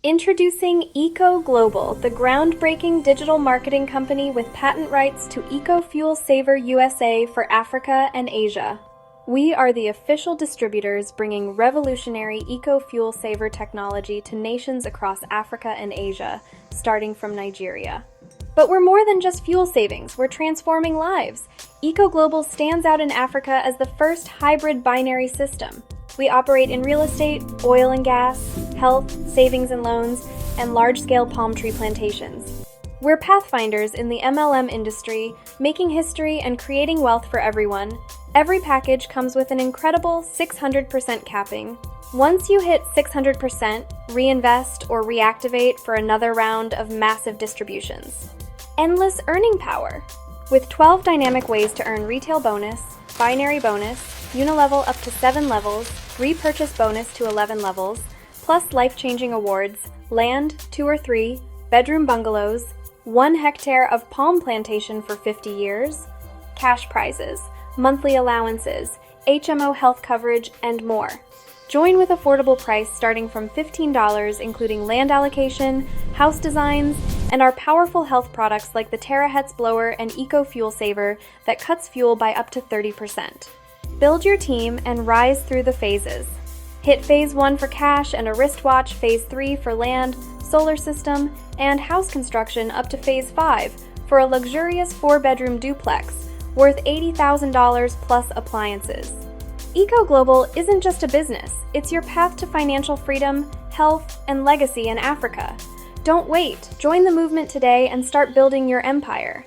Introducing EcoGlobal, the groundbreaking digital marketing company with patent rights to Eco-Fuel Saver USA for Africa and Asia. We are the official distributors bringing revolutionary Eco-Fuel Saver technology to nations across Africa and Asia, starting from Nigeria. But we're more than just fuel savings, we're transforming lives. EcoGlobal stands out in Africa as the first hybrid binary system. We operate in real estate, oil and gas, health, savings and loans, and large-scale palm tree plantations. We're pathfinders in the MLM industry, making history and creating wealth for everyone. Every package comes with an incredible 600% capping. Once you hit 600%, reinvest or reactivate for another round of massive distributions. Endless earning power. With 12 dynamic ways to earn retail bonus, binary bonus, Unilevel up to 7 levels, repurchase bonus to 11 levels, plus life-changing awards, land 2 or 3, bedroom bungalows, 1 hectare of palm plantation for 50 years, cash prizes, monthly allowances, HMO health coverage, and more. Join with affordable price starting from $15, including land allocation, house designs, and our powerful health products like the Terahertz blower and Eco Fuel Saver that cuts fuel by up to 30%. Build your team and rise through the phases. Hit Phase 1 for cash and a wristwatch, Phase 3 for land, solar system, and house construction up to Phase 5 for a luxurious 4-bedroom duplex worth $80,000 plus appliances. EcoGlobal isn't just a business, it's your path to financial freedom, health, and legacy in Africa. Don't wait, join the movement today and start building your empire.